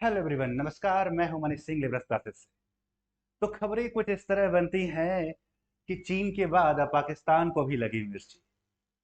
Hello everyone, नमस्कार। मैं हूं मनीष सिंह, लिबरस क्लासेस से। तो खबरें कुछ इस तरह बनती हैं कि चीन के बाद अब पाकिस्तान को भी लगी मिर्ची।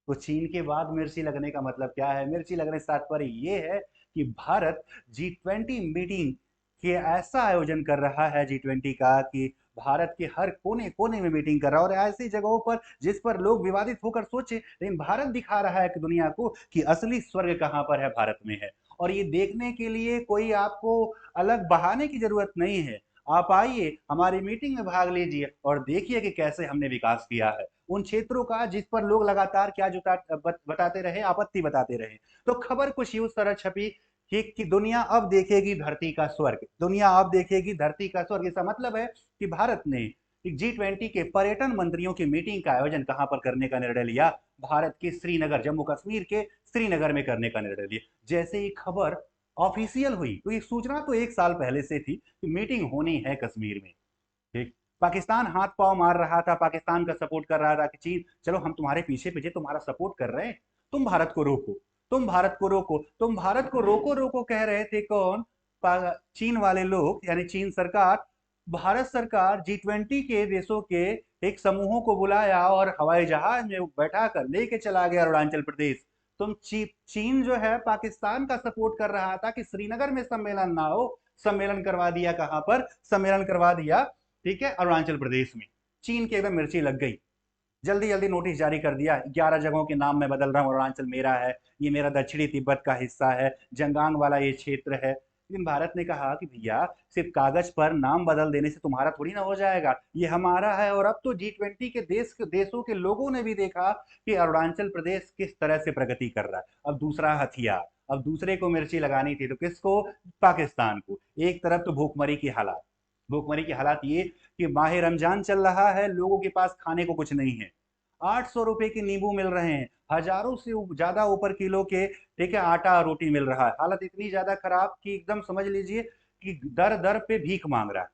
तो चीन के बाद मिर्ची लगने का मतलब क्या है? मिर्ची लगने से तात्पर्य ये है कि भारत G20 मीटिंग के ऐसा आयोजन कर रहा है, G20 का, कि भारत के हर कोने कोने में मीटिंग कर रहा है और ऐसी जगहों पर जिस पर लोग विवादित होकर सोचे, लेकिन भारत दिखा रहा है कि दुनिया को कि असली स्वर्ग कहां पर है, भारत में है। और ये देखने के लिए कोई आपको अलग बहाने की जरूरत नहीं है। आप आइए, हमारी मीटिंग में भाग लीजिए और देखिए कि कैसे हमने विकास किया है उन क्षेत्रों का जिस पर लोग लगातार क्या बताते रहे, आपत्ति बताते रहे। तो खबर कुछ यूं तरह छपी कि दुनिया अब देखेगी धरती का स्वर्ग, दुनिया अब देखेगी धरती का स्वर्ग। इसका मतलब है कि भारत ने G20 के पर्यटन मंत्रियों की मीटिंग का आयोजन कहां पर करने का निर्णय लिया? भारत के श्रीनगर, जम्मू कश्मीर के श्रीनगर में करने का निर्णय लिया। जैसे ही खबर ऑफिशियल हुई तो ये सूचना तो एक साल पहले से थी कि मीटिंग होनी है कश्मीर में। ठीक। पाकिस्तान हाथ पांव मार रहा था, पाकिस्तान का सपोर्ट कर रहा था कि चीन चलो हम तुम्हारे पीछे पीछे तुम्हारा सपोर्ट कर रहे हैं, तुम भारत को रोको, तुम भारत को रोको, तुम भारत को रोको रोको कह रहे थे कौन? चीन वाले लोग, यानी चीन सरकार। भारत सरकार G20 के देशों के एक समूहों को बुलाया और हवाई जहाज में बैठा कर लेके चला गया अरुणाचल प्रदेश। चीन जो है पाकिस्तान का सपोर्ट कर रहा था कि श्रीनगर में सम्मेलन ना हो, सम्मेलन करवा दिया कहां पर? सम्मेलन करवा दिया, ठीक है, अरुणाचल प्रदेश में। चीन की एकदम मिर्ची लग गई। जल्दी जल्दी नोटिस जारी कर दिया, 11 जगहों के नाम मैं बदल रहा हूँ, अरुणाचल मेरा है, ये मेरा दक्षिणी तिब्बत का हिस्सा है, जंगांग वाला ये क्षेत्र है। लेकिन भारत ने कहा कि भैया, सिर्फ कागज पर नाम बदल देने से तुम्हारा थोड़ी ना हो जाएगा, ये हमारा है। और अब तो G20 के देशों के लोगों ने भी देखा कि अरुणाचल प्रदेश किस तरह से प्रगति कर रहा है। अब दूसरा हथियार, अब दूसरे को मिर्ची लगानी थी तो किसको? पाकिस्तान को। एक तरफ तो भूखमरी की हालात, भूखमरी की हालात ये कि माह रमजान चल रहा है, लोगों के पास खाने को कुछ नहीं है। 800 रुपए के नींबू मिल रहे हैं, हजारों से ज्यादा ऊपर किलो के, ठीक है, आटा रोटी मिल रहा है। हालत इतनी ज्यादा खराब कि एकदम समझ लीजिए कि दर दर पे भीख मांग रहा है।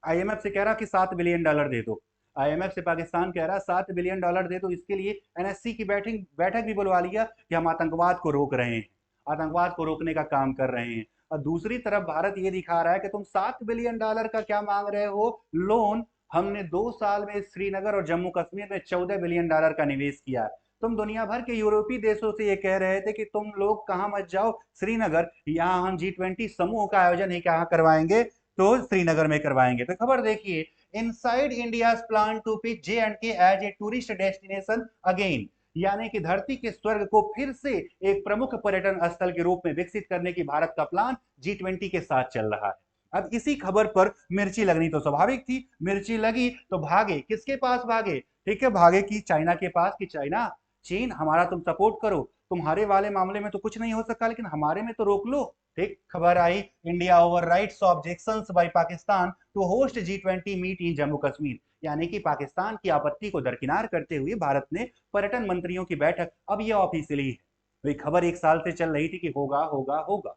आईएमएफ से कह रहा कि $7 बिलियन दे दो। आईएमएफ से पाकिस्तान कह रहा $7 बिलियन दे दो। इसके लिए एनएससी की बैठक बैठक भी बुलवा लिया कि हम आतंकवाद को रोक रहे हैं, आतंकवाद को रोकने का काम कर रहे हैं। और दूसरी तरफ भारत ये दिखा रहा है कि तुम $7 बिलियन का क्या मांग रहे हो? लोन। हमने 2 साल में श्रीनगर और जम्मू कश्मीर में $14 बिलियन का निवेश किया। तुम दुनिया भर के यूरोपीय देशों से ये कह रहे थे कि तुम लोग कहाँ मत जाओ, श्रीनगर। यहाँ हम G20 समूह का आयोजन ही कहाँ करवाएंगे? तो श्रीनगर में करवाएंगे। तो खबर देखिए, inside India plan to pick J&K as a tourist destination again. यानी कि धरती के स्वर्ग को फिर से एक प्रमुख पर्यटन स्थल के रूप में विकसित करने की भारत का प्लान G20 के साथ चल रहा है। अब इसी खबर पर मिर्ची लगनी तो स्वाभाविक थी। मिर्ची लगी तो भागे, किसके पास भागे? ठीक है, भागे कि चाइना के पास, कि चाइना, चीन, हमारा तुम सपोर्ट करो, तुम्हारे वाले मामले में तो कुछ नहीं हो सकता, लेकिन हमारे में तो रोक लो। ठीक, खबर आई, India overrides objections by Pakistan to host G20 meet in Jammu Kashmir. यानी कि पाकिस्तान की आपत्ति को दरकिनार करते हुए भारत ने पर्यटन मंत्रियों की बैठक, अब यह ऑफिशियली है। तो खबर एक साल से चल रही थी कि होगा होगा होगा,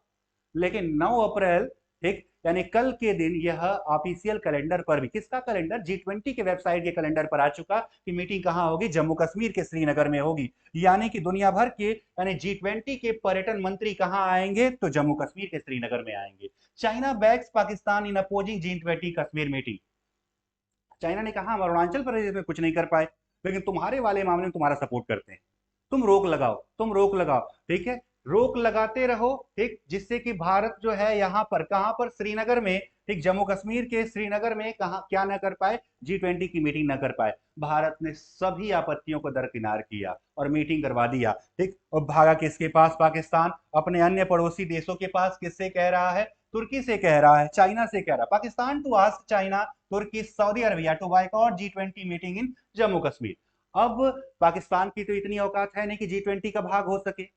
लेकिन 9 अप्रैल, ठीक, यानी कल के दिन यह ऑफिशियल कैलेंडर पर भी, किसका कैलेंडर? G20 के वेबसाइट के कैलेंडर पर आ चुका कि मीटिंग कहां होगी? जम्मू कश्मीर के श्रीनगर में होगी। यानी कि दुनिया भर के, यानी G20 के पर्यटन मंत्री कहां आएंगे? तो जम्मू कश्मीर के श्रीनगर में आएंगे। China backs Pakistan in opposing G20 Kashmir meeting. China ने कहा हम अरुणाचल प्रदेश में कुछ नहीं कर पाए, लेकिन तुम्हारे वाले मामले में तुम्हारा सपोर्ट करते हैं। तुम रोक लगाओ, तुम रोक लगाओ। ठीक है, रोक लगाते रहो, ठीक, जिससे कि भारत जो है यहाँ पर, कहां पर? श्रीनगर में, ठीक, जम्मू कश्मीर के श्रीनगर में कहा क्या ना कर पाए? G20 की मीटिंग ना कर पाए। भारत ने सभी आपत्तियों को दरकिनार किया और मीटिंग करवा दिया। ठीक, और भागा किसके पास? पाकिस्तान। अपने अन्य पड़ोसी देशों के पास किससे कह रहा है? तुर्की से कह रहा है, चाइना से कह रहा है। Pakistan to ask China, Turkey, Saudi Arabia to boycott G20 meeting in Jammu Kashmir. अब पाकिस्तान की तो इतनी औकात है नहीं कि G20 का भाग हो सके।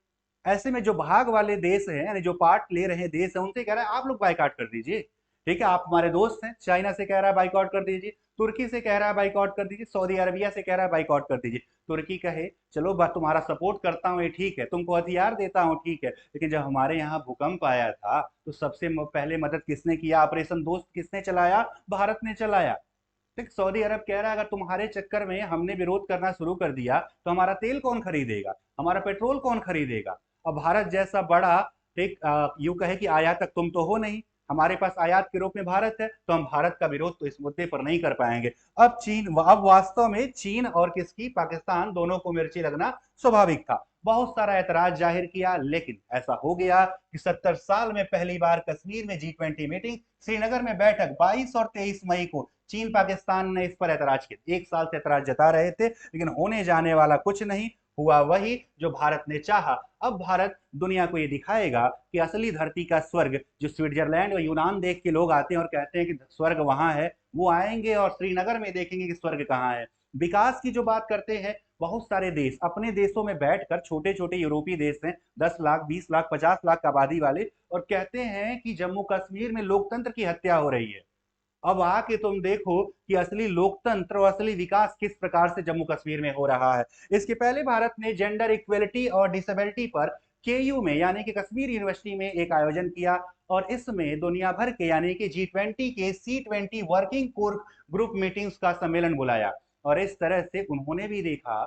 ऐसे में जो भाग वाले देश हैं, यानी जो पार्ट ले रहे देश हैं, उनसे कह रहा है आप लोग बाइकआउट कर दीजिए। ठीक है, आप हमारे दोस्त हैं। चाइना से कह रहा है बाइकआउट कर दीजिए, तुर्की से कह रहा है बाइकआउट कर दीजिए, सऊदी अरबिया से कह रहा है बाइकआउट कर दीजिए। तुर्की कहे चलो बात, तुम्हारा सपोर्ट करता हूँ, ये ठीक है, तुमको हथियार देता हूँ, ठीक है, लेकिन जब हमारे यहाँ भूकंप आया था तो सबसे पहले मदद किसने किया? ऑपरेशन दोस्त किसने चलाया? भारत ने चलाया। ठीक, सऊदी अरब कह रहा है अगर तुम्हारे चक्कर में हमने विरोध करना शुरू कर दिया तो हमारा तेल कौन खरीदेगा, हमारा पेट्रोल कौन खरीदेगा? अब भारत जैसा बड़ा, ठीक, यूं कहे कि आयातक तुम तो हो नहीं, हमारे पास आयात के रूप में भारत है, तो हम भारत का विरोध तो इस मुद्दे पर नहीं कर पाएंगे। अब वास्तव में चीन और किसकी, पाकिस्तान, दोनों को मिर्ची लगना स्वाभाविक था। बहुत सारा ऐतराज जाहिर किया, लेकिन ऐसा हो गया कि 70 साल में पहली बार कश्मीर में G20 मीटिंग, श्रीनगर में बैठक 22 और 23 मई को चीन पाकिस्तान ने इस पर ऐतराज किया। एक साल से ऐतराज जता रहे थे, लेकिन होने जाने वाला कुछ नहीं हुआ, वही जो भारत ने चाहा। अब भारत दुनिया को ये दिखाएगा कि असली धरती का स्वर्ग, जो स्विट्जरलैंड और यूनान देख के लोग आते हैं और कहते हैं कि स्वर्ग वहां है, वो आएंगे और श्रीनगर में देखेंगे कि स्वर्ग कहाँ है। विकास की जो बात करते हैं, बहुत सारे देश अपने देशों में बैठकर, छोटे छोटे यूरोपीय देश हैं 10 लाख, 20 लाख, 50 लाख आबादी वाले, और कहते हैं कि जम्मू कश्मीर में लोकतंत्र की हत्या हो रही है। अब आके तुम देखो कि असली लोकतंत्र और असली विकास किस प्रकार से जम्मू कश्मीर में हो रहा है। इसके पहले भारत ने जेंडर इक्वेलिटी और डिसेबिलिटी पर केयू में, यानी कि कश्मीर यूनिवर्सिटी में एक आयोजन किया, और इसमें दुनिया भर के यानी कि G20 के C20 working core group meetings का सम्मेलन बुलाया। और इस तरह से उन्होंने भी देखा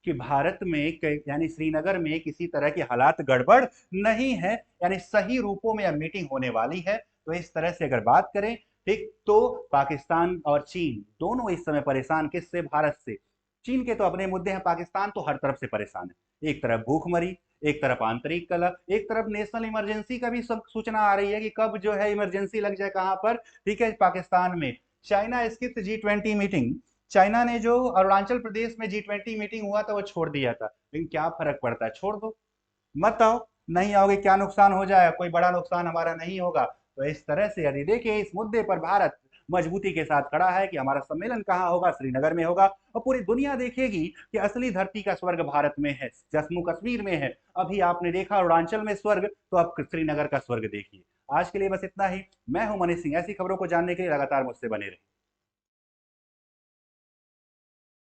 कि भारत में यानी श्रीनगर में किसी तरह के हालात गड़बड़ नहीं है, यानी सही रूपों में अब मीटिंग होने वाली है। तो इस तरह से अगर बात करें, ठीक, तो पाकिस्तान और चीन दोनों इस समय परेशान किससे, भारत से। चीन के तो अपने मुद्दे हैं, पाकिस्तान तो हर तरफ से परेशान है। एक तरफ भूखमरी, एक तरफ आंतरिक कलह, एक तरफ नेशनल इमरजेंसी का भी सब सूचना आ रही है कि कब जो है इमरजेंसी लग जाए, कहां पर, ठीक है, पाकिस्तान में। चाइना स्थित G20 मीटिंग, चाइना ने जो अरुणाचल प्रदेश में G20 मीटिंग हुआ था वो छोड़ दिया था, लेकिन क्या फर्क पड़ता है, छोड़ दो, मत आओ, नहीं आओगे, क्या नुकसान हो जाएगा, कोई बड़ा नुकसान हमारा नहीं होगा। तो इस तरह से यदि देखिए, इस मुद्दे पर भारत मजबूती के साथ खड़ा है कि हमारा सम्मेलन कहाँ होगा, श्रीनगर में होगा, और पूरी दुनिया देखेगी कि असली धरती का स्वर्ग भारत में है, जम्मू कश्मीर में है। अभी आपने देखा अरुणाचल में स्वर्ग, तो अब श्रीनगर का स्वर्ग देखिए। आज के लिए बस इतना ही। मैं हूं मनीष सिंह। ऐसी खबरों को जानने के लिए लगातार मुझसे बने रहिए।